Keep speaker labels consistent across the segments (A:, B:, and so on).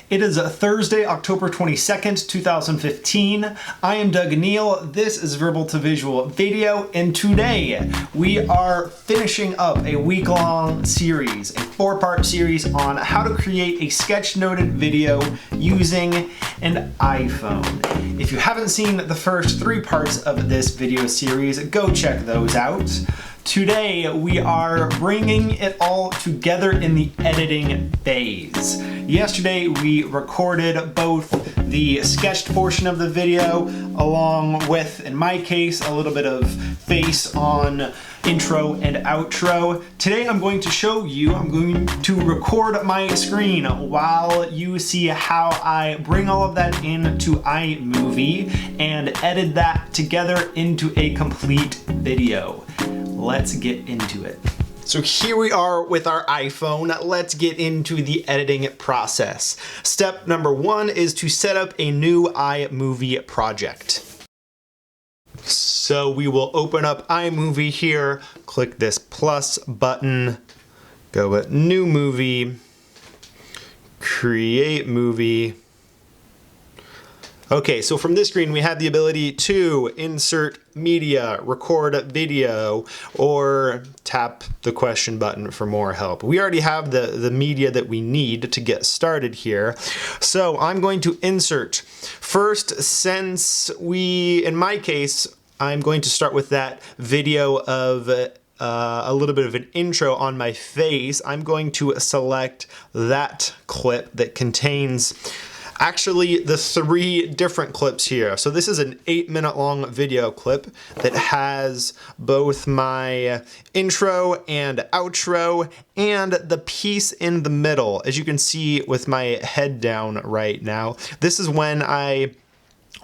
A: It is Thursday, October 22nd, 2015. I am Doug Neill. This is Verbal to Visual Video, and today we are finishing up a week-long series, a 4-part series on how to create a sketch-noted video using an iPhone. If you haven't seen the first 3 parts of this video series, go check those out. Today, we are bringing it all together in the editing phase. Yesterday, we recorded both the sketched portion of the video, along with, in my case, a little bit of face on intro and outro. Today, I'm going to record my screen while you see how I bring all of that into iMovie and edit that together into a complete video. Let's get into it. So here we are with our iPhone. Let's get into the editing process. Step number 1 is to set up a new iMovie project. So we will open up iMovie here, click this plus button, go with new movie, create movie. Okay, so from this screen we have the ability to insert media, record video, or tap the question button for more help. We already have the media that we need to get started here. So I'm going to insert. First, since in my case, I'm going to start with that video of a little bit of an intro on my face. I'm going to select that clip that contains actually the 3 different clips here. So this is an 8-minute long video clip that has both my intro and outro and the piece in the middle. As you can see with my head down right now, this is when I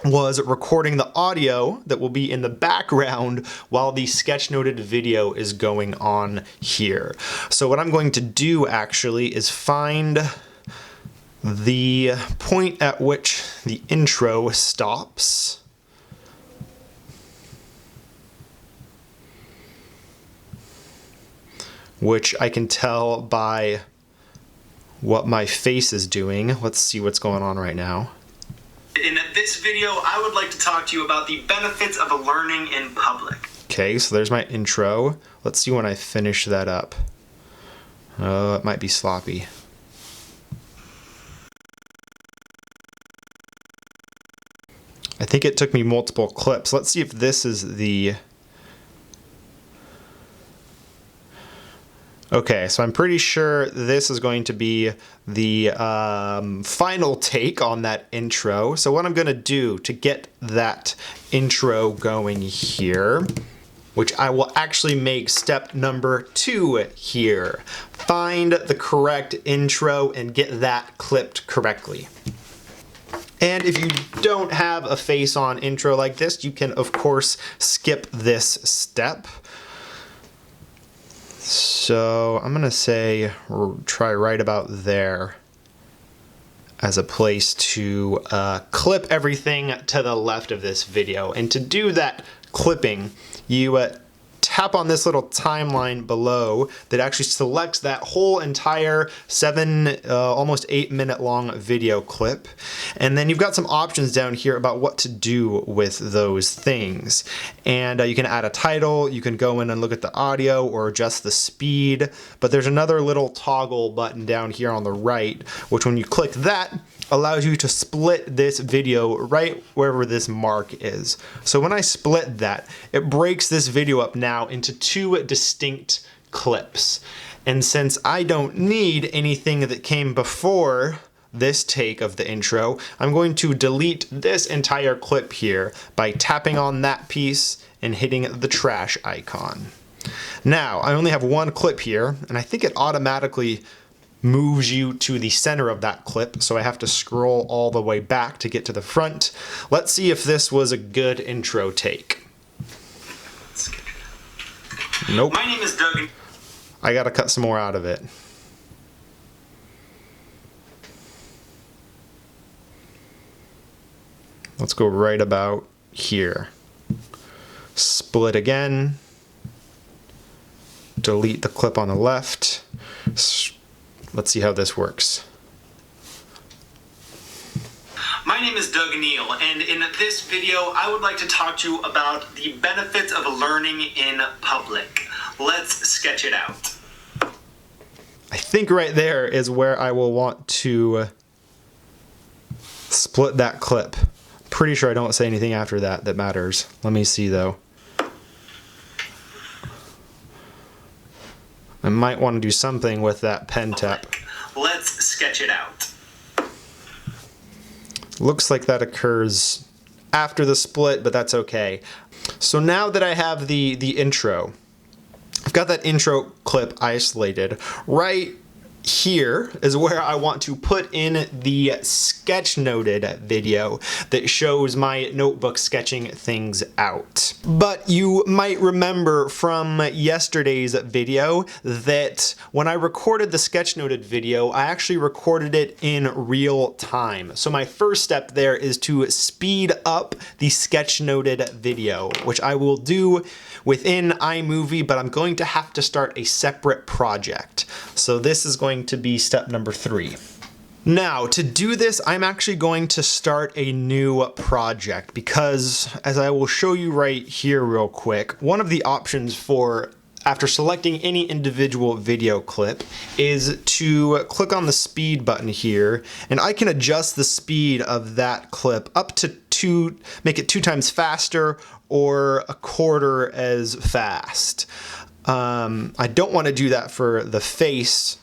A: was recording the audio that will be in the background while the sketchnoted video is going on here. So what I'm going to do actually is find the point at which the intro stops. Which I can tell by what my face is doing. Let's see what's going on right now. In this video, I would like to talk to you about the benefits of learning in public. Okay, so there's my intro. Let's see when I finish that up. Oh, it might be sloppy. I think it took me multiple clips. Let's see if this is the... Okay, so I'm pretty sure this is going to be the final take on that intro. So what I'm gonna do to get that intro going here, which I will actually make step number 2 here. Find the correct intro and get that clipped correctly. And if you don't have a face-on intro like this, you can, of course, skip this step. So I'm going to say try right about there as a place to clip everything to the left of this video. And to do that clipping, you tap on this little timeline below that actually selects that whole entire almost 8-minute long video clip. And then you've got some options down here about what to do with those things. And you can add a title, you can go in and look at the audio or adjust the speed, but there's another little toggle button down here on the right, which when you click that, allows you to split this video right wherever this mark is. So when I split that, it breaks this video up now into 2 distinct clips. And since I don't need anything that came before this take of the intro, I'm going to delete this entire clip here by tapping on that piece and hitting the trash icon. Now, I only have 1 clip here, and I think it automatically moves you to the center of that clip, so I have to scroll all the way back to get to the front. Let's see if this was a good intro take. Nope. My name is Doug. I gotta cut some more out of it. Let's go right about here. Split again. Delete the clip on the left. Let's see how this works. name is Doug Neill, and in this video, I would like to talk to you about the benefits of learning in public. Let's sketch it out. I think right there is where I will want to split that clip. Pretty sure I don't say anything after that that matters. Let me see though. I might want to do something with that pen tap. Let's sketch it out. Looks like that occurs after the split, but that's okay. So now that I have the intro, I've got that intro clip isolated. Right here is where I want to put in the Sketchnoted video that shows my notebook sketching things out. But you might remember from yesterday's video that when I recorded the Sketchnoted video, I actually recorded it in real time. So my first step there is to speed up the Sketchnoted video, which I will do within iMovie, but I'm going to have to start a separate project. So this is going to be step number 3. Now, to do this, I'm actually going to start a new project because, as I will show you right here real quick, one of the options for after selecting any individual video clip is to click on the speed button here, and I can adjust the speed of that clip up to make it 2 times faster or a quarter as fast. I don't want to do that for the face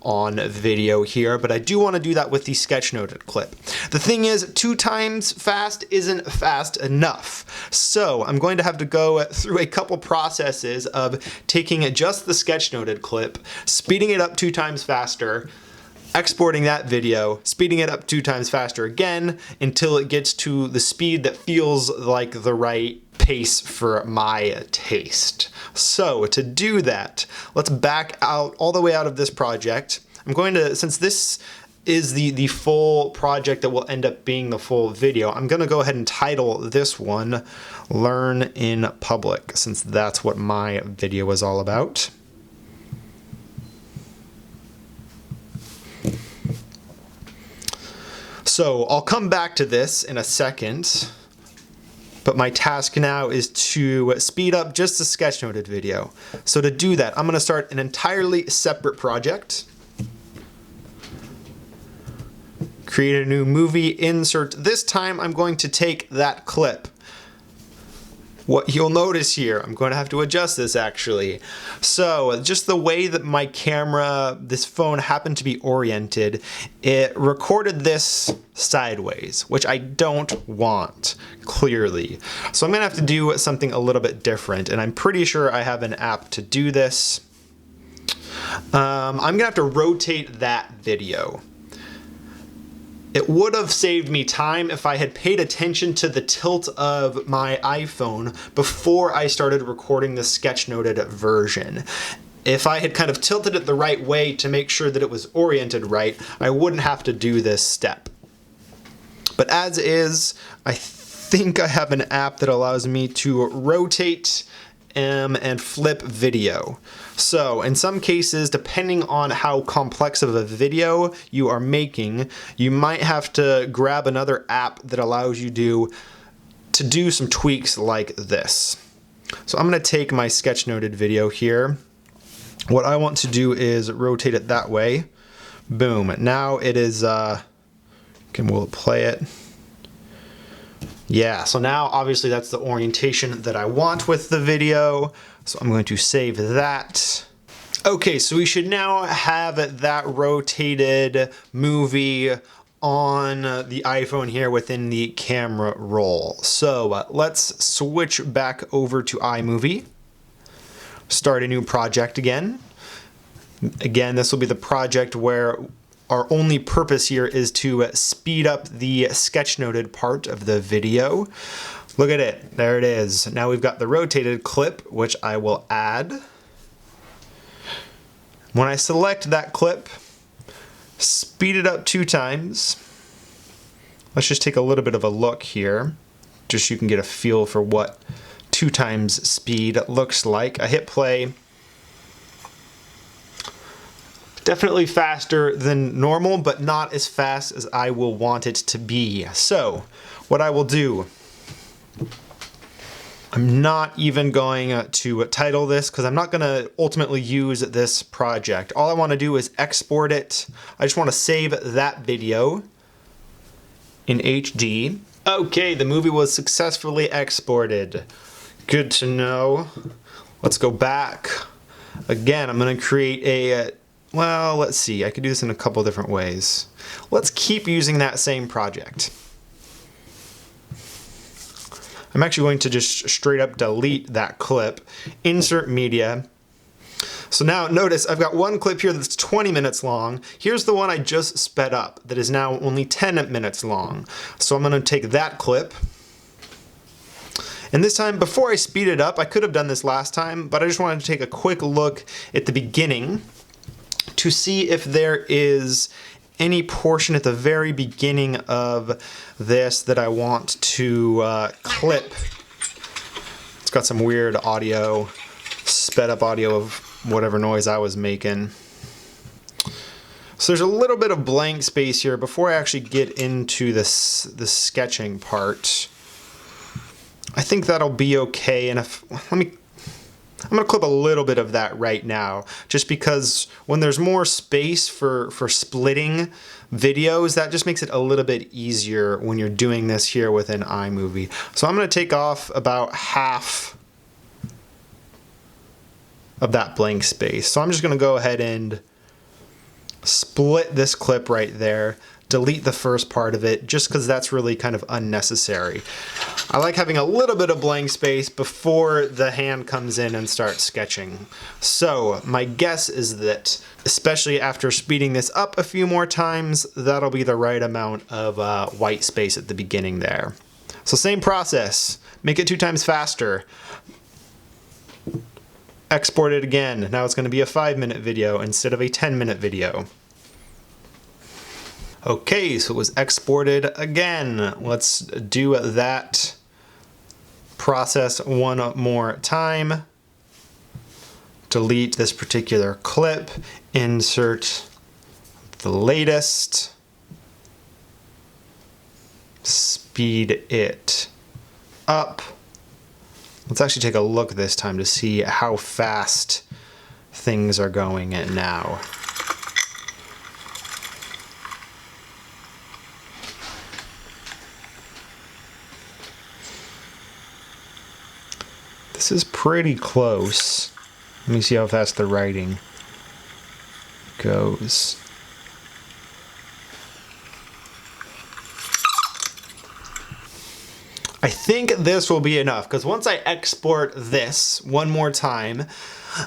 A: on video here, but I do want to do that with the Sketchnoted clip. The thing is, 2 times fast isn't fast enough. So I'm going to have to go through a couple processes of taking just the Sketchnoted clip, speeding it up 2 times faster, exporting that video, speeding it up 2 times faster again until it gets to the speed that feels like the right pace for my taste. So to do that, let's back out all the way out of this project. I'm going to, since this is the full project that will end up being the full video, I'm going to go ahead and title this one Learn in Public, since that's what my video is all about. So I'll come back to this in a second, but my task now is to speed up just the Sketchnoted video. So to do that, I'm going to start an entirely separate project, create a new movie, insert. This time I'm going to take that clip. What you'll notice here, I'm going to have to adjust this actually. So just the way that my camera, this phone happened to be oriented, it recorded this sideways, which I don't want, clearly. So I'm gonna have to do something a little bit different, and I'm pretty sure I have an app to do this. I'm gonna have to rotate that video. It would have saved me time if I had paid attention to the tilt of my iPhone before I started recording the Sketchnoted version. If I had kind of tilted it the right way to make sure that it was oriented right, I wouldn't have to do this step. But as is, I think I have an app that allows me to rotate and flip video. So in some cases, depending on how complex of a video you are making, you might have to grab another app that allows you to do some tweaks like this. So I'm going to take my Sketchnoted video here. What I want to do is rotate it that way. Boom. Now it is, we'll play it. Yeah, so now obviously that's the orientation that I want with the video. So I'm going to save that. Okay, so we should now have that rotated movie on the iPhone here within the camera roll. So let's switch back over to iMovie. Start a new project again. Again, this will be the project where our only purpose here is to speed up the Sketchnoted part of the video. Look at it, there it is. Now we've got the rotated clip, which I will add. When I select that clip, speed it up 2 times. Let's just take a little bit of a look here, just so you can get a feel for what 2 times speed looks like. I hit play. Definitely faster than normal, but not as fast as I will want it to be. So what I will do, I'm not even going to title this because I'm not going to ultimately use this project. All I want to do is export it. I just want to save that video in HD. Okay, the movie was successfully exported. Good to know. Let's go back. Again, I'm going to create a, well, let's see. I could do this in a couple different ways. Let's keep using that same project. I'm actually going to just straight up delete that clip, insert media. So now notice I've got one clip here that's 20 minutes long. Here's the one I just sped up that is now only 10 minutes long. So I'm going to take that clip. And this time, before I speed it up, I could have done this last time, but I just wanted to take a quick look at the beginning to see if there is any portion at the very beginning of this that I want to clip. It's got some weird audio, sped up audio of whatever noise I was making. So there's a little bit of blank space here before I actually get into the sketching part. I think that'll be okay, and I'm gonna clip a little bit of that right now, just because when there's more space for splitting videos, that just makes it a little bit easier when you're doing this here within iMovie. So I'm gonna take off about half of that blank space. So I'm just gonna go ahead and split this clip right there, delete the first part of it, just because that's really kind of unnecessary. I like having a little bit of blank space before the hand comes in and starts sketching. So my guess is that, especially after speeding this up a few more times, that'll be the right amount of white space at the beginning there. So same process, make it 2 times faster. Export it again. Now it's going to be a 5-minute video instead of a 10-minute video. Okay, so it was exported again. Let's do that process one more time. Delete this particular clip, insert the latest, speed it up. Let's actually take a look this time to see how fast things are going at now. This is pretty close. Let me see how fast the writing goes. I think this will be enough, because once I export this one more time,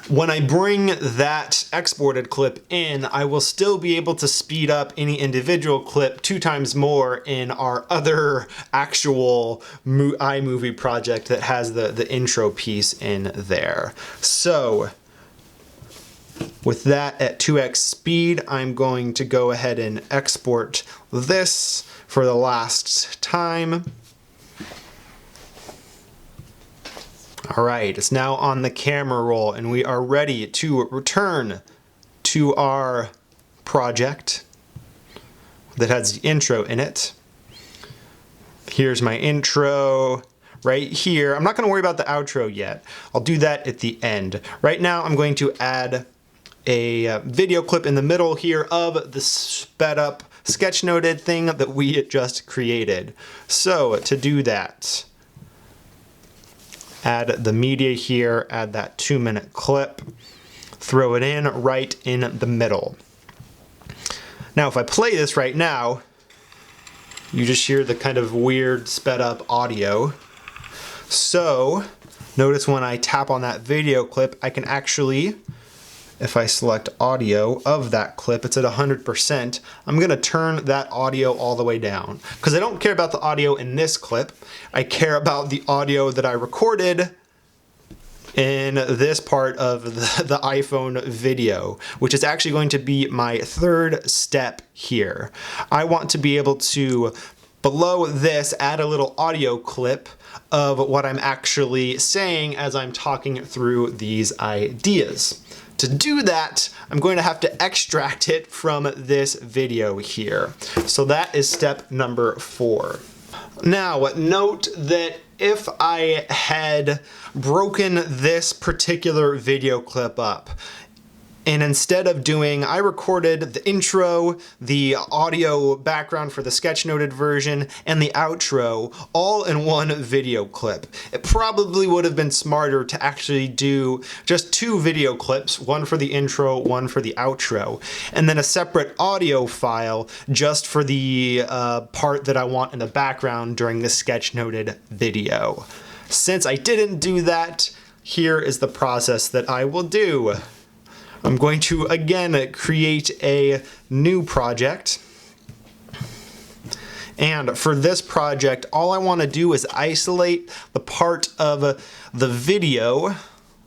A: when I bring that exported clip in, I will still be able to speed up any individual clip 2 times more in our other actual iMovie project that has the intro piece in there. So with that at 2x speed, I'm going to go ahead and export this for the last time. All right, it's now on the camera roll and we are ready to return to our project that has the intro in it. Here's my intro right here. I'm not going to worry about the outro yet. I'll do that at the end. Right now I'm going to add a video clip in the middle here of the sped up sketchnoted thing that we just created. So to do that, add the media here, add that 2-minute clip, throw it in right in the middle. Now if I play this right now, you just hear the kind of weird sped up audio. So notice when I tap on that video clip, I can actually, if I select audio of that clip, it's at 100%. I'm gonna turn that audio all the way down because I don't care about the audio in this clip. I care about the audio that I recorded in this part of the iPhone video, which is actually going to be my 3rd step here. I want to be able to, below this, add a little audio clip of what I'm actually saying as I'm talking through these ideas. To do that, I'm going to have to extract it from this video here. So that is step number 4. Now, note that if I had broken this particular video clip up, and instead of I recorded the intro, the audio background for the sketchnoted version, and the outro all in one video clip. It probably would have been smarter to actually do just 2 video clips, one for the intro, one for the outro, and then a separate audio file just for the part that I want in the background during the sketchnoted video. Since I didn't do that, here is the process that I will do. I'm going to, again, create a new project. And for this project, all I want to do is isolate the part of the video.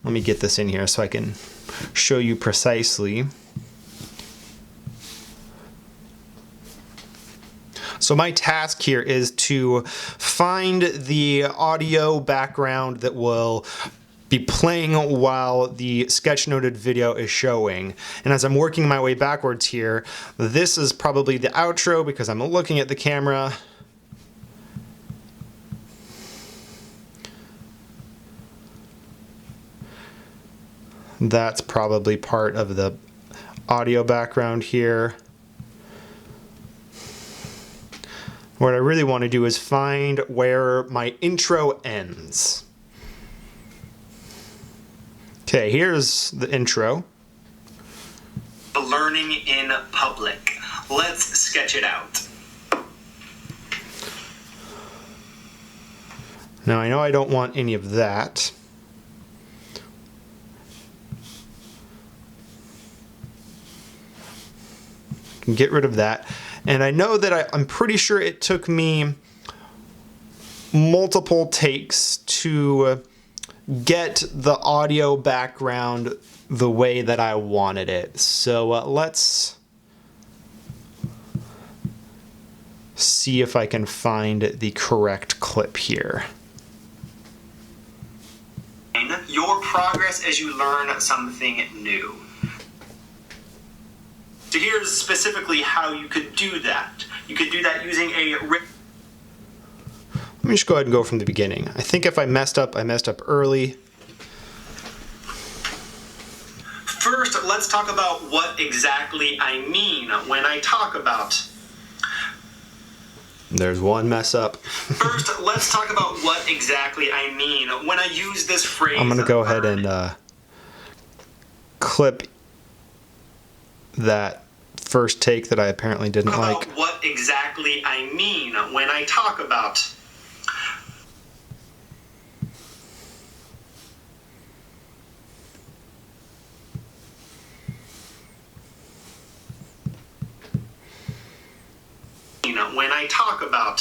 A: Let me get this in here so I can show you precisely. So my task here is to find the audio background that will be playing while the sketchnoted video is showing. And as I'm working my way backwards here, this is probably the outro because I'm looking at the camera. That's probably part of the audio background here. What I really want to do is find where my intro ends. Okay, here's the intro.
B: Learning in public. Let's sketch it out.
A: Now I know I don't want any of that. Can get rid of that. And I know that I'm pretty sure it took me multiple takes to get the audio background the way that I wanted it. So let's see if I can find the correct clip here.
B: Your progress as you learn something new. So here's specifically how you could do that. You could do that using a
A: Let me just go ahead and go from the beginning. I think if I messed up early.
B: First, let's talk about what exactly I mean when I talk about.
A: There's one mess up.
B: First, let's talk about what exactly I mean when I use this phrase.
A: I'm going to go ahead and clip that first take that I apparently didn't like.
B: What exactly I mean when I talk about. When I talk about.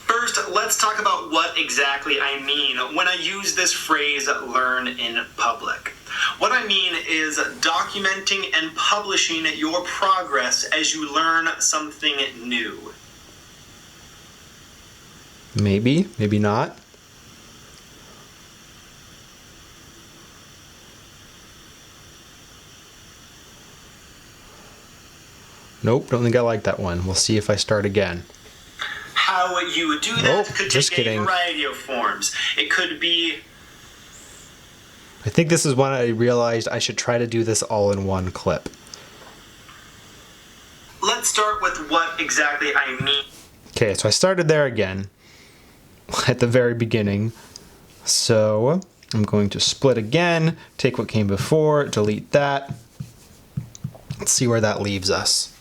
B: First, let's talk about what exactly I mean when I use this phrase, learn in public. What I mean is documenting and publishing your progress as you learn something new.
A: Maybe, maybe not. Nope, don't think I like that one. We'll see if I start again.
B: How you would do that could
A: just
B: take
A: kidding.
B: a variety of forms. It could be.
A: I think this is when I realized I should try to do this all in one clip.
B: Let's start with what exactly I mean.
A: Okay, so I started there again at the very beginning. So I'm going to split again, take what came before, delete that. Let's see where that leaves us.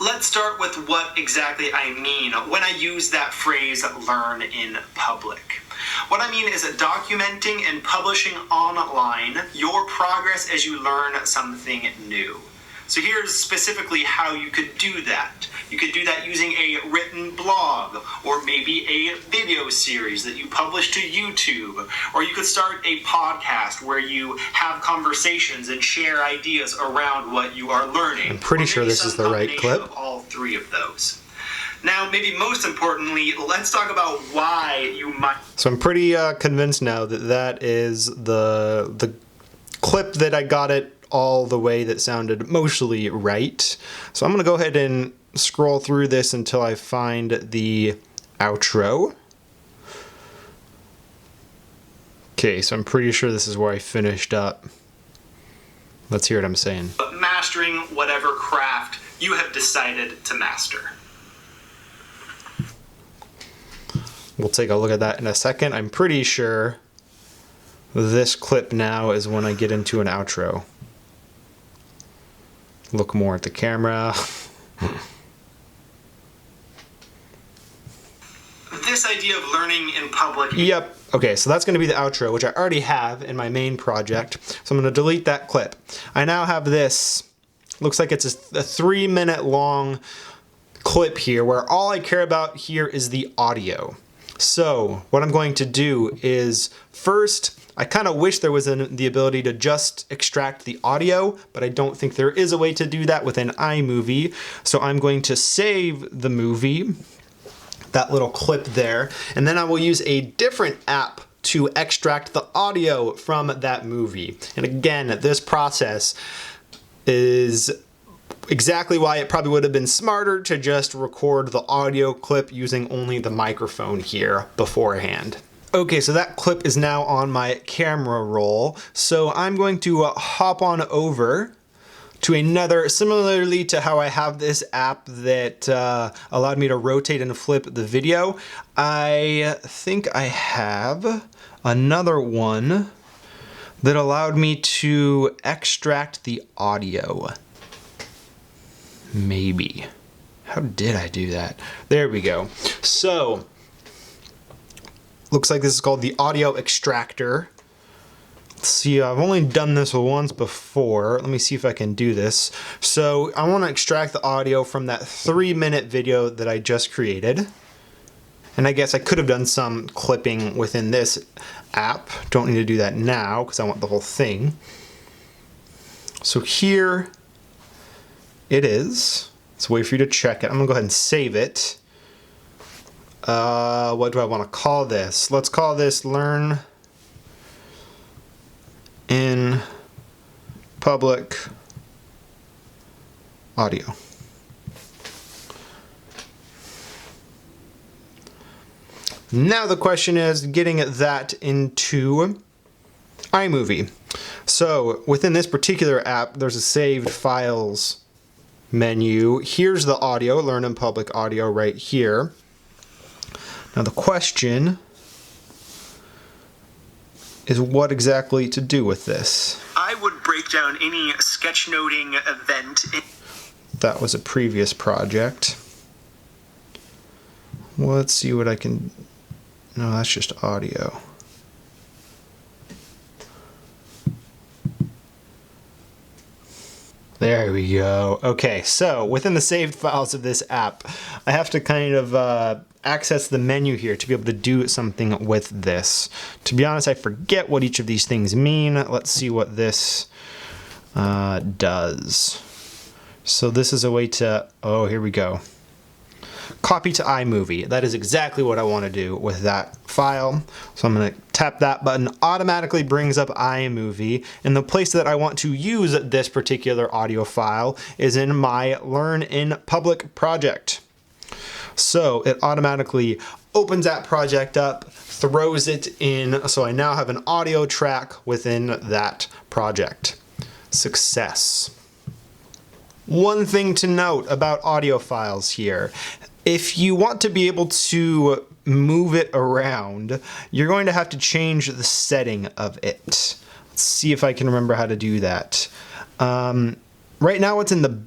B: Let's start with what exactly I mean when I use that phrase, learn in public. What I mean is documenting and publishing online your progress as you learn something new. So here's specifically how you could do that. You could do that using a written blog, or maybe a video series that you publish to YouTube, or you could start a podcast where you have conversations and share ideas around what you are learning.
A: I'm pretty sure this is the right clip.
B: Of all three of those. Now, maybe most importantly, let's talk about why you might.
A: So I'm pretty convinced now that that is the clip that I got it all the way that sounded mostly right. So I'm going to go ahead and scroll through this until I find the outro. Okay, so I'm pretty sure this is where I finished up. Let's hear what I'm saying.
B: Mastering whatever craft you have decided to master.
A: We'll take a look at that in a second. I'm pretty sure this clip now is when I get into an outro. Look more at the camera.
B: This idea of learning in public.
A: Yep. Okay, so that's going to be the outro, which I already have in my main project. So I'm going to delete that clip. I now have this, looks like it's a 3-minute long clip here where all I care about here is the audio. So what I'm going to do is first, I kind of wish there was the ability to just extract the audio, but I don't think there is a way to do that within iMovie. So I'm going to save the movie, that little clip there, and then I will use a different app to extract the audio from that movie. And again, this process is exactly why it probably would have been smarter to just record the audio clip using only the microphone here beforehand. Okay, so that clip is now on my camera roll. So I'm going to hop on over to another, similarly to how I have this app that allowed me to rotate and flip the video. I think I have another one that allowed me to extract the audio. Maybe. How did I do that? There we go. So, looks like this is called the audio extractor. Let's see, I've only done this once before. Let me see if I can do this. So, I want to extract the audio from that 3-minute video that I just created. And I guess I could have done some clipping within this app. Don't need to do that now because I want the whole thing. So here it is. Let's wait for you to check it. I'm gonna go ahead and save it. What do I want to call this? Let's call this Learn in Public Audio. Now the question is getting that into iMovie. So within this particular app, there's a saved files menu. Here's the audio, Learn in Public Audio right here. Now the question is what exactly to do with this.
B: I would break down any sketchnoting event.
A: That was a previous project. Well, let's see what I can... No, that's just audio. There we go. Okay, so within the saved files of this app, I have to kind of access the menu here to be able to do something with this. To be honest, I forget what each of these things mean. Let's see what this does. So this is a way to, oh, here we go. Copy to iMovie. That is exactly what I want to do with that file. So I'm going to tap that button. Automatically brings up iMovie. And the place that I want to use this particular audio file is in my Learn in Public project. So it automatically opens that project up, throws it in. So I now have an audio track within that project. Success. One thing to note about audio files here. If you want to be able to move it around, you're going to have to change the setting of it. Let's see if I can remember how to do that. Right now it's in the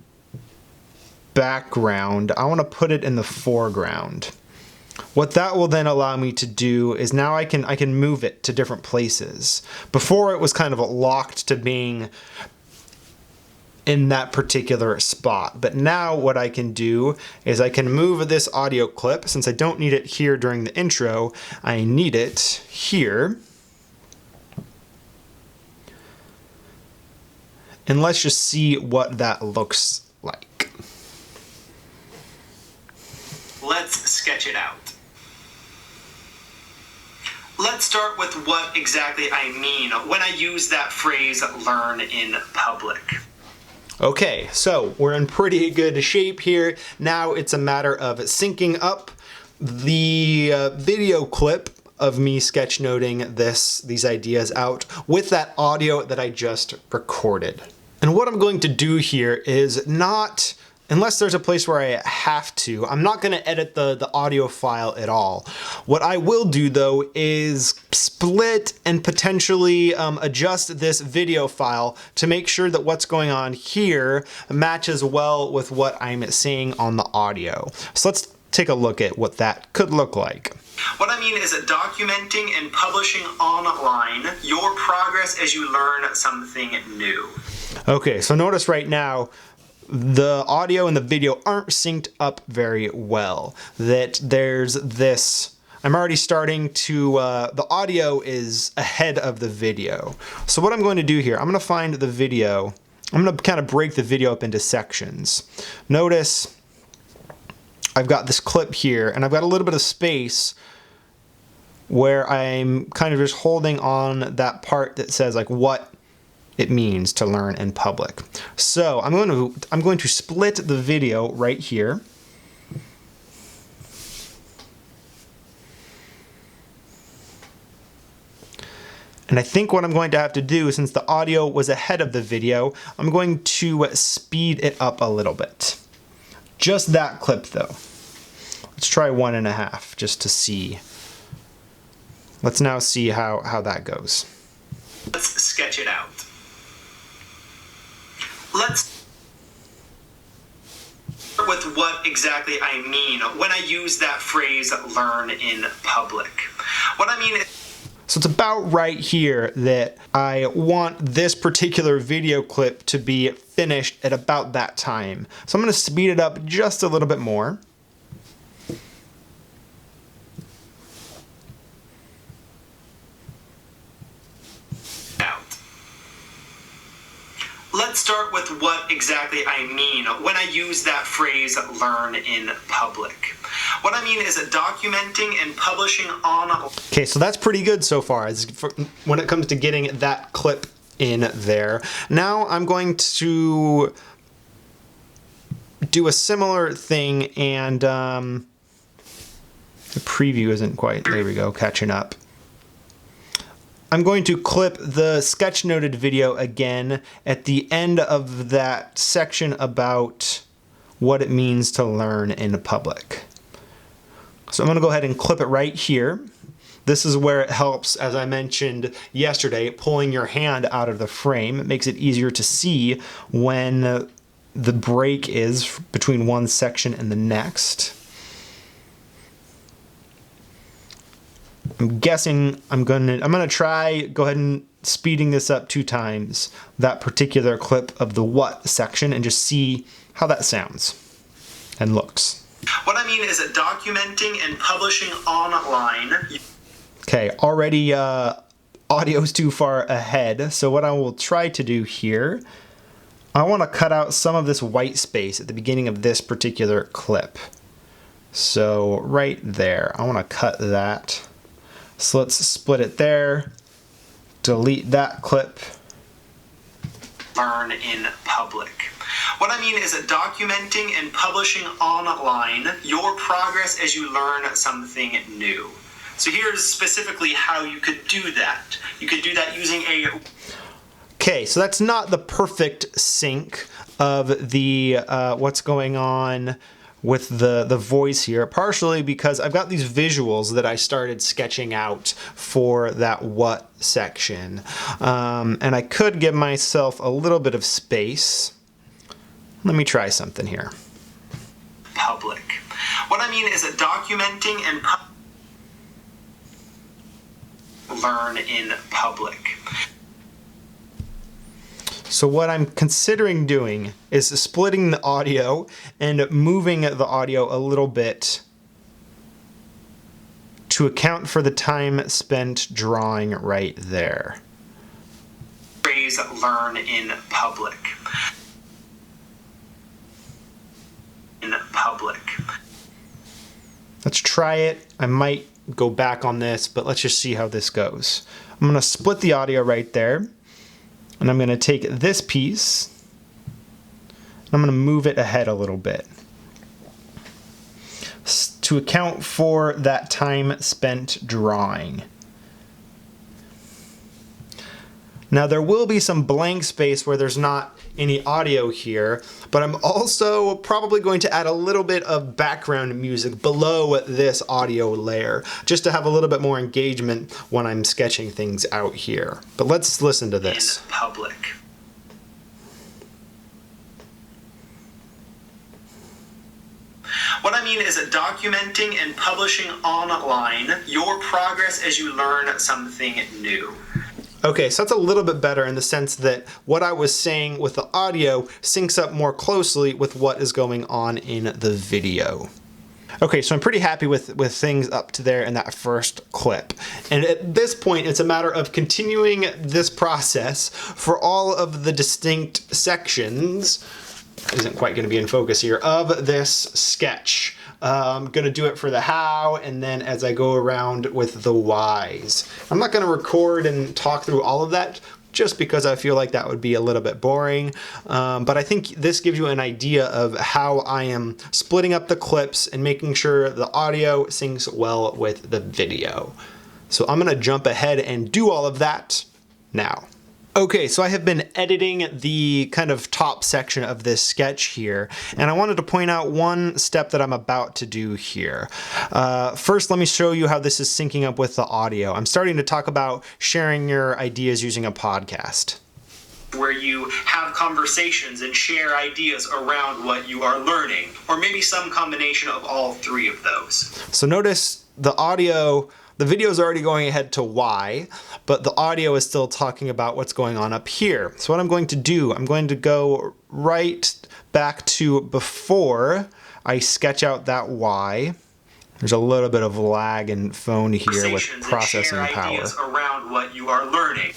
A: background. I want to put it in the foreground. What that will then allow me to do is now I can move it to different places. Before it was kind of locked to being in that particular spot. But now what I can do is I can move this audio clip. Since I don't need it here during the intro, I need it here. And let's just see what that looks like.
B: Let's sketch it out. Let's start with what exactly I mean when I use that phrase, learn in public.
A: Okay, so we're in pretty good shape here. Now it's a matter of syncing up the video clip of me sketchnoting these ideas out with that audio that I just recorded. And what I'm going to do here is not, unless there's a place where I have to, I'm not going to edit the audio file at all. What I will do though is split and potentially adjust this video file to make sure that what's going on here matches well with what I'm seeing on the audio. So let's take a look at what that could look like.
B: What I mean is documenting and publishing online your progress as you learn something new.
A: Okay, so notice right now, the audio and the video aren't synced up very well. That there's this, I'm already starting to, the audio is ahead of the video. So what I'm going to do here, I'm going to find the video, I'm going to kind of break the video up into sections. Notice I've got this clip here and I've got a little bit of space where I'm kind of just holding on that part that says like what it means to learn in public. So I'm going to split the video right here. And I think what I'm going to have to do, since the audio was ahead of the video, I'm going to speed it up a little bit. Just that clip though. Let's try 1.5 just to see. Let's now see how that goes.
B: Let's sketch it out. Let's start with what exactly I mean when I use that phrase, learn in public. What I mean is,
A: so it's about right here that I want this particular video clip to be finished at about that time. So I'm going to speed it up just a little bit more.
B: Let's start with what exactly I mean when I use that phrase, learn in public. What I mean is documenting and publishing on...
A: Okay, so that's pretty good so far when it comes to getting that clip in there. Now I'm going to do a similar thing, and the preview isn't quite, there we go, catching up. I'm going to clip the Sketchnoted video again at the end of that section about what it means to learn in public. So I'm going to go ahead and clip it right here. This is where it helps, as I mentioned yesterday, pulling your hand out of the frame. It makes it easier to see when the break is between one section and the next. I'm guessing I'm gonna try go ahead and speeding this up 2 times, that particular clip of the what section, and just see how that sounds and looks.
B: What I mean is documenting and publishing online.
A: Okay, already audio's too far ahead, so what I will try to do here, I want to cut out some of this white space at the beginning of this particular clip. So right there, I want to cut that. So let's split it there, delete that clip.
B: Learn in public. What I mean is documenting and publishing online your progress as you learn something new. So here's specifically how you could do that. You could do that using a...
A: Okay, so that's not the perfect sync of the what's going on with the voice here, partially because I've got these visuals that I started sketching out for that what section. And I could give myself a little bit of space. Let me try something here.
B: Public. What I mean is documenting and learn in public.
A: So what I'm considering doing is splitting the audio and moving the audio a little bit to account for the time spent drawing right there.
B: Phrase learn in public. In public.
A: Let's try it. I might go back on this, but let's just see how this goes. I'm going to split the audio right there, and I'm going to take this piece, and I'm going to move it ahead a little bit to account for that time spent drawing. Now there will be some blank space where there's not any audio here, but I'm also probably going to add a little bit of background music below this audio layer, just to have a little bit more engagement when I'm sketching things out here. But let's listen to this.
B: In public. What I mean is documenting and publishing online your progress as you learn something new.
A: Okay, so that's a little bit better in the sense that what I was saying with the audio syncs up more closely with what is going on in the video. Okay, so I'm pretty happy with things up to there in that first clip. And at this point, it's a matter of continuing this process for all of the distinct sections, isn't quite going to be in focus here, of this sketch. I'm going to do it for the how, and then as I go around with the whys. I'm not going to record and talk through all of that just because I feel like that would be a little bit boring. But I think this gives you an idea of how I am splitting up the clips and making sure the audio syncs well with the video. So I'm going to jump ahead and do all of that now. Okay, so I have been editing the kind of top section of this sketch here, and I wanted to point out one step that I'm about to do here. First, let me show you how this is syncing up with the audio. I'm starting to talk about sharing your ideas using a podcast,
B: where you have conversations and share ideas around what you are learning, or maybe some combination of all three of those.
A: So notice the audio. The video is already going ahead to Y, but the audio is still talking about what's going on up here. So what I'm going to do, I'm going to go right back to before I sketch out that Y. There's a little bit of lag and phone here with processing power.
B: Ideas around what you are learning.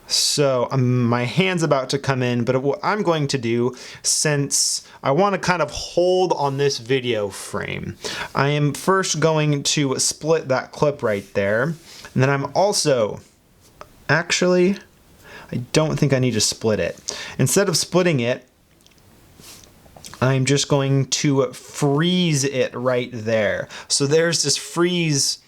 A: So my hand's about to come in, but what I'm going to do, since I want to kind of hold on this video frame, I am first going to split that clip right there. And then I'm also, actually, I don't think I need to split it. Instead of splitting it, I'm just going to freeze it right there. So there's this freeze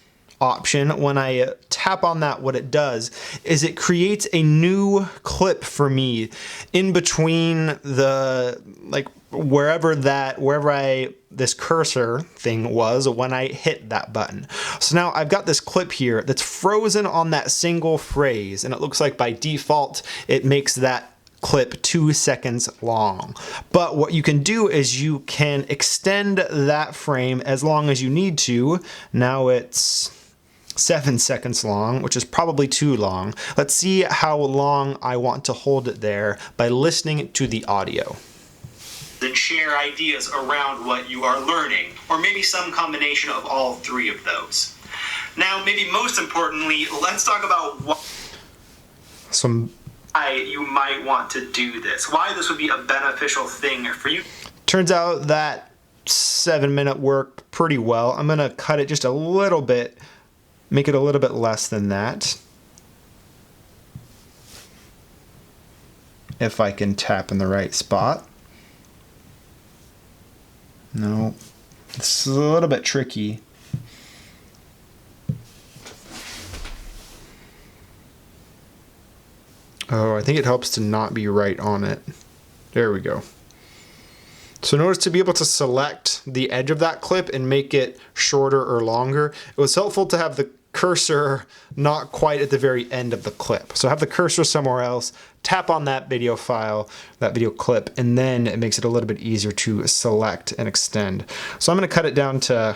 A: option. When I tap on that, what it does is it creates a new clip for me in between the, like, wherever this cursor thing was when I hit that button. So now I've got this clip here that's frozen on that single phrase, and it looks like by default it makes that clip 2 seconds long. But what you can do is you can extend that frame as long as you need to. Now it's 7 seconds long, which is probably too long. Let's see how long I want to hold it there by listening to the audio.
B: Then share ideas around what you are learning, or maybe some combination of all three of those. Now, maybe most importantly, let's talk about why you might want to do this, why this would be a beneficial thing for you.
A: Turns out that 7-minute worked pretty well. I'm gonna cut it just a little bit, make it a little bit less than that. If I can tap in the right spot. No, this is a little bit tricky. Oh, I think it helps to not be right on it. There we go. So in order to be able to select the edge of that clip and make it shorter or longer, it was helpful to have the cursor not quite at the very end of the clip. So have the cursor somewhere else, tap on that video file, that video clip, and then it makes it a little bit easier to select and extend. So I'm going to cut it down to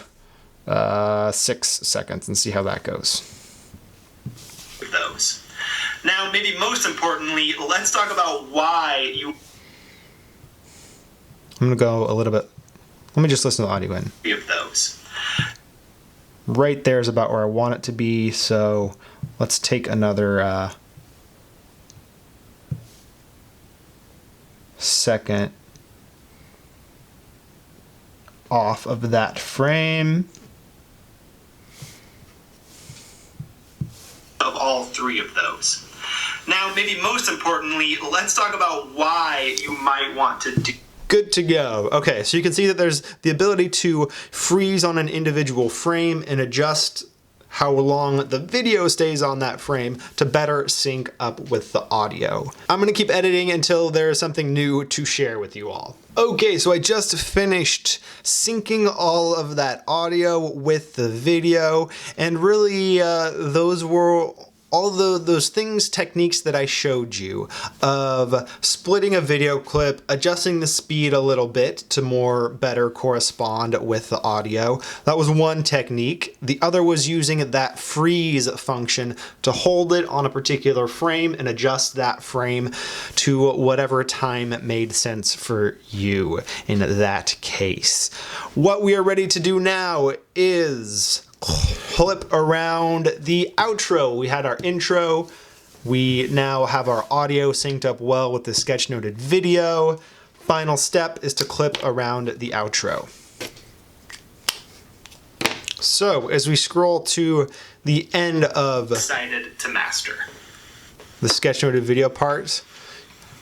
A: 6 seconds and see how that goes.
B: Those. Now, maybe most importantly, let's talk about why you...
A: I'm going to go a little bit... Let me just listen to the audio in.
B: ...of those.
A: Right there is about where I want it to be, so let's take another second off of that frame.
B: Of all three of those. Now, maybe most importantly, let's talk about why you might want to do...
A: Good to go. Okay, so you can see that there's the ability to freeze on an individual frame and adjust how long the video stays on that frame to better sync up with the audio. I'm gonna keep editing until there's something new to share with you all. Okay, so I just finished syncing all of that audio with the video, and really those were all those techniques that I showed you of splitting a video clip, adjusting the speed a little bit to better correspond with the audio. That was one technique. The other was using that freeze function to hold it on a particular frame and adjust that frame to whatever time made sense for you in that case. What we are ready to do now is clip around the outro. We had our intro. We now have our audio synced up well with the Sketchnoted video. Final step is to clip around the outro. So as we scroll to the end of
B: decided to master
A: the Sketchnoted video part,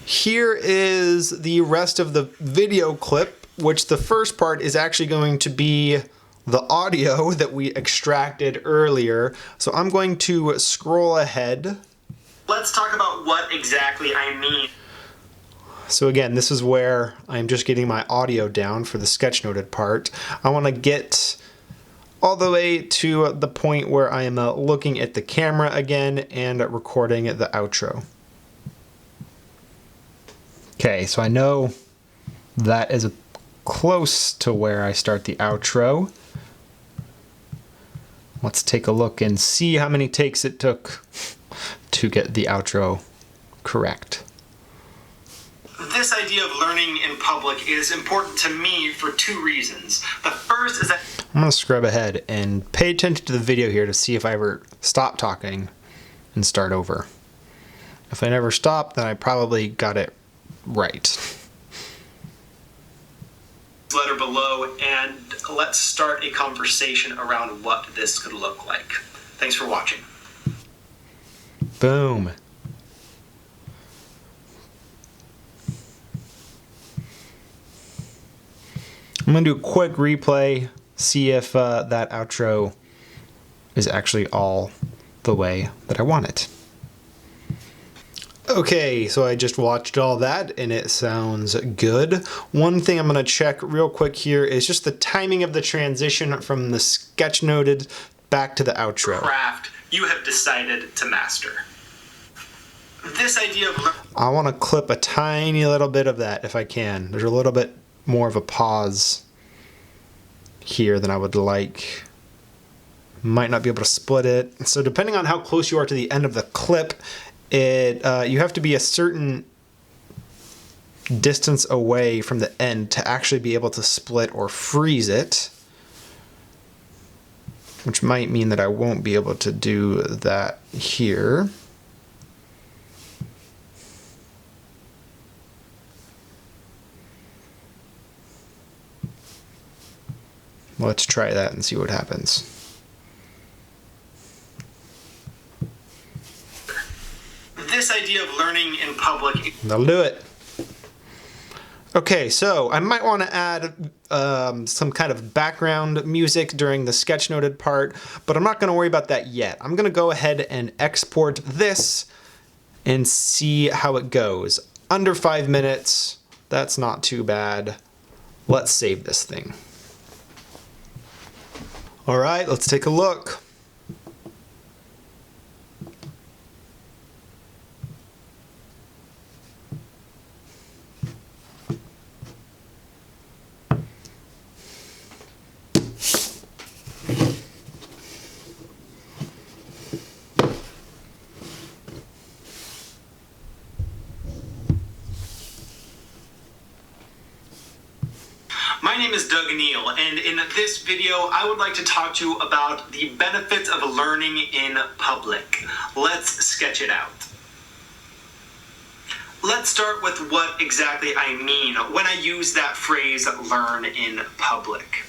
A: here is the rest of the video clip, which the first part is actually going to be the audio that we extracted earlier. So I'm going to scroll ahead.
B: Let's talk about what exactly I mean.
A: So again, this is where I'm just getting my audio down for the Sketchnoted part. I want to get all the way to the point where I am looking at the camera again and recording the outro. Okay, so I know that is close to where I start the outro. Let's take a look and see how many takes it took to get the outro correct.
B: This idea of learning in public is important to me for two reasons. The first is that
A: I'm going to scrub ahead and pay attention to the video here to see if I ever stop talking and start over. If I never stop, then I probably got it right.
B: Letter below, and let's start a conversation around what this could look like. Thanks for watching.
A: Boom. I'm going to do a quick replay, see if that outro is actually all the way that I want it. Okay, so I just watched all that and it sounds good. One thing I'm going to check real quick here is just the timing of the transition from the Sketchnoted back to the outro.
B: Craft you have decided to master. This idea of...
A: I want to clip a tiny little bit of that if I can. There's a little bit more of a pause here than I would like. Might not be able to split it. So depending on how close you are to the end of the clip, you have to be a certain distance away from the end to actually be able to split or freeze it, which might mean that I won't be able to do that here. Let's try that and see what happens.
B: This idea of learning in public...
A: That'll do it. Okay, so I might want to add some kind of background music during the Sketchnoted part, but I'm not going to worry about that yet. I'm going to go ahead and export this and see how it goes. Under 5 minutes, that's not too bad. Let's save this thing. All right, let's take a look.
B: is Doug Neill, and in this video, I would like to talk to you about the benefits of learning in public. Let's sketch it out. Let's start with what exactly I mean when I use that phrase, learn in public.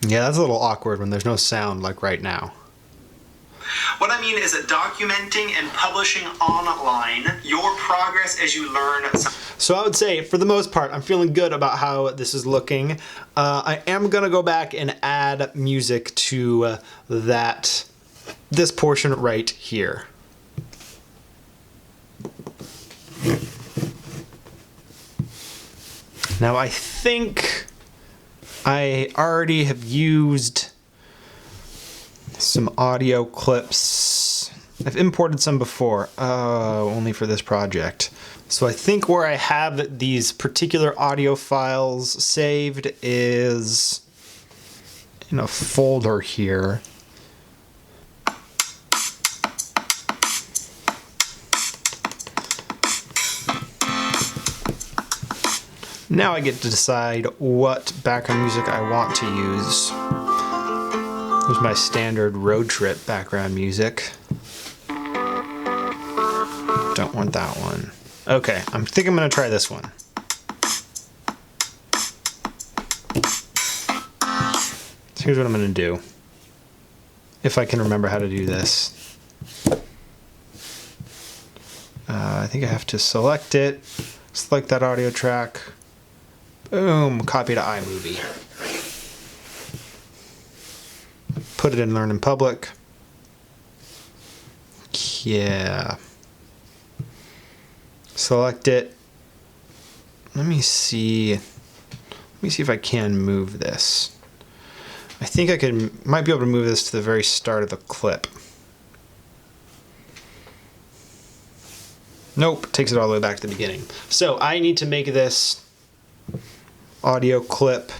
A: Yeah, that's a little awkward when there's no sound like right now.
B: What I mean is documenting and publishing online your progress as you learn.
A: So I would say, for the most part, I'm feeling good about how this is looking. I am going to go back and add music to this portion right here. Now I think I already have used some audio clips. I've imported some before, only for this project. So I think where I have these particular audio files saved is in a folder here. Now I get to decide what background music I want to use. Here's my standard road trip background music. Don't want that one. Okay, I think I'm gonna try this one. So here's what I'm gonna do. If I can remember how to do this. I think I have to select it, select that audio track, boom, copy to iMovie. Put it in Learn in Public. Yeah. Select it. Let me see if I can move this. I think I might be able to move this to the very start of the clip. Nope, takes it all the way back to the beginning. So I need to make this audio clip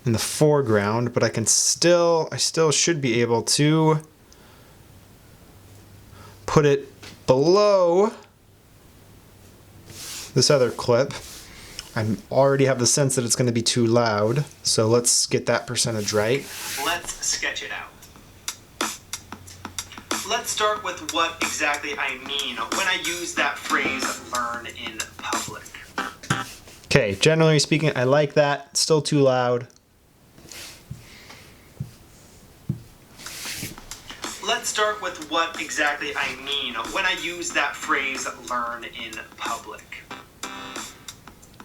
A: in the foreground, but I still should be able to put it below this other clip. I already have the sense that it's going to be too loud, so let's get that percentage right.
B: Let's sketch it out. Let's start with what exactly I mean when I use that phrase, learn in public.
A: Okay, generally speaking, I like that. It's still too loud.
B: Let's start with what exactly I mean when I use that phrase, learn in public.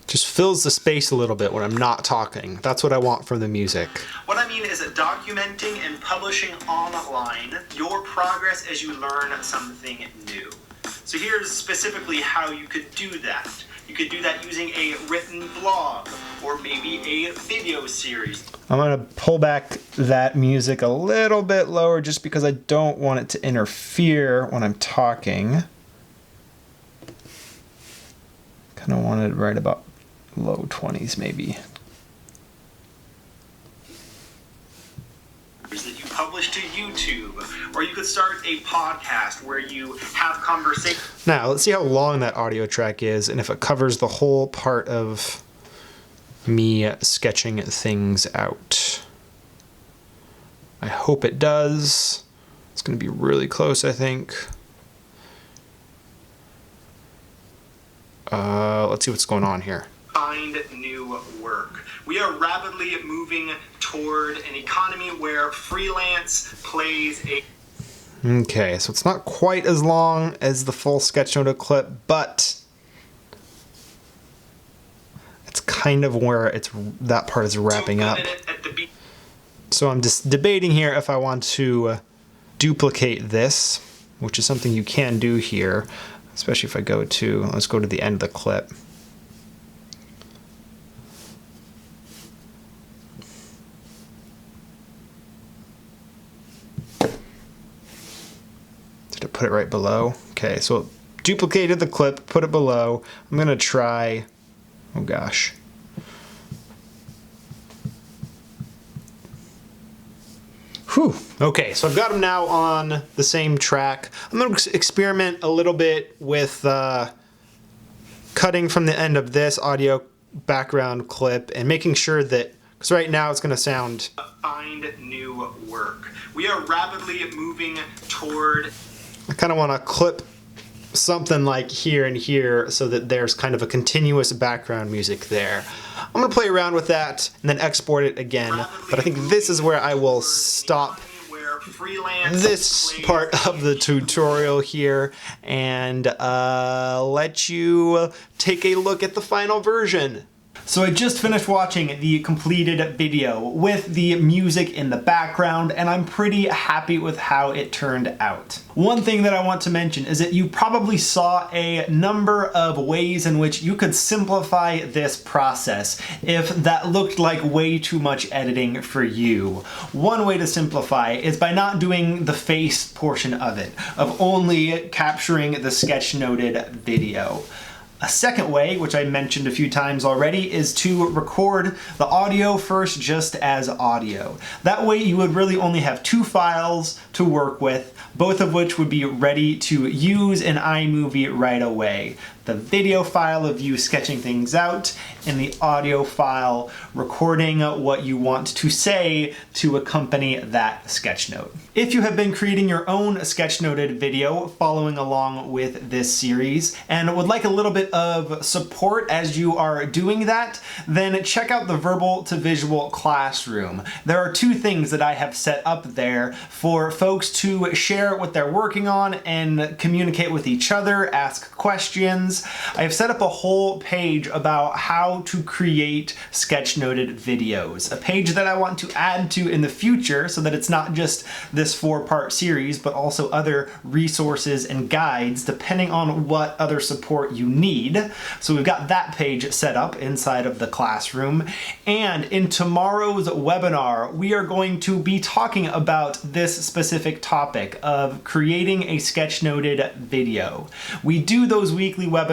A: Just fills the space a little bit when I'm not talking. That's what I want from the music.
B: What I mean is documenting and publishing online your progress as you learn something new. So here's specifically how you could do that. You could do that using a written blog or maybe a video series.
A: I'm going to pull back that music a little bit lower just because I don't want it to interfere when I'm talking. Kind of want it right about low 20s maybe.
B: That you publish to YouTube, or you could start a podcast where you have conversations.
A: Now, let's see how long that audio track is and if it covers the whole part of me sketching things out. I hope it does. It's going to be really close, I think. Let's see what's going on here.
B: Find new work. We are rapidly moving toward an economy where freelance plays a...
A: Okay, so it's not quite as long as the full Sketchnoted clip, but it's kind of where that part is wrapping up. So I'm just debating here if I want to duplicate this, which is something you can do here, especially if I go to, let's go to the end of the clip. Did I put it right below? Okay, so duplicated the clip, put it below. I'm going to try, oh gosh. Whew. Okay, so I've got them now on the same track. I'm going to experiment a little bit with cutting from the end of this audio background clip and making sure that, because right now it's going to sound...
B: Find new work. We are rapidly moving toward...
A: I kind of want to clip something like here and here so that there's kind of a continuous background music there. I'm going to play around with that and then export it again, but I think this is where I will stop this part of the tutorial here and let you take a look at the final version. So I just finished watching the completed video with the music in the background, and I'm pretty happy with how it turned out. One thing that I want to mention is that you probably saw a number of ways in which you could simplify this process if that looked like way too much editing for you. One way to simplify is by not doing the face portion of it, of only capturing the sketchnoted video. A second way, which I mentioned a few times already, is to record the audio first just as audio. That way you would really only have 2 files to work with, both of which would be ready to use in iMovie right away. The video file of you sketching things out, and the audio file recording what you want to say to accompany that sketchnote. If you have been creating your own sketchnoted video following along with this series and would like a little bit of support as you are doing that, then check out the Verbal to Visual Classroom. There are 2 things that I have set up there for folks to share what they're working on and communicate with each other, ask questions. I have set up a whole page about how to create sketchnoted videos, a page that I want to add to in the future so that it's not just this 4-part series, but also other resources and guides depending on what other support you need. So we've got that page set up inside of the classroom. And in tomorrow's webinar, we are going to be talking about this specific topic of creating a sketchnoted video. We do those weekly webinars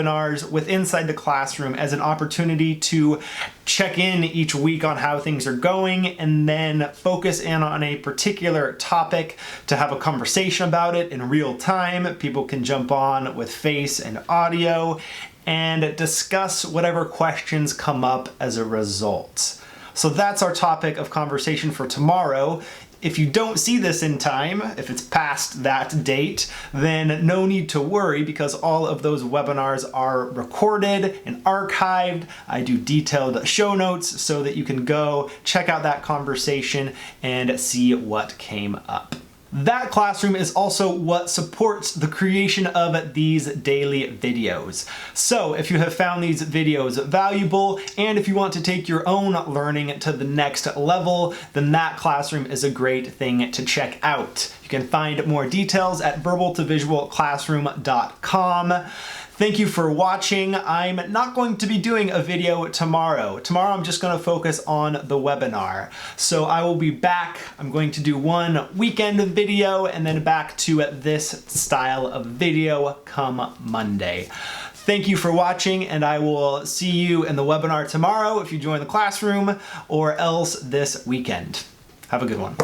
A: with Inside the Classroom as an opportunity to check in each week on how things are going and then focus in on a particular topic to have a conversation about it in real time. People can jump on with face and audio and discuss whatever questions come up as a result. So that's our topic of conversation for tomorrow. If you don't see this in time, if it's past that date, then no need to worry because all of those webinars are recorded and archived. I do detailed show notes so that you can go check out that conversation and see what came up. That classroom is also what supports the creation of these daily videos. So if you have found these videos valuable and if you want to take your own learning to the next level, then that classroom is a great thing to check out. You can find more details at verbaltovisualclassroom.com. Thank you for watching. I'm not going to be doing a video tomorrow. Tomorrow I'm just going to focus on the webinar. So I will be back. I'm going to do one weekend video and then back to this style of video come Monday. Thank you for watching, and I will see you in the webinar tomorrow if you join the classroom or else this weekend. Have a good one.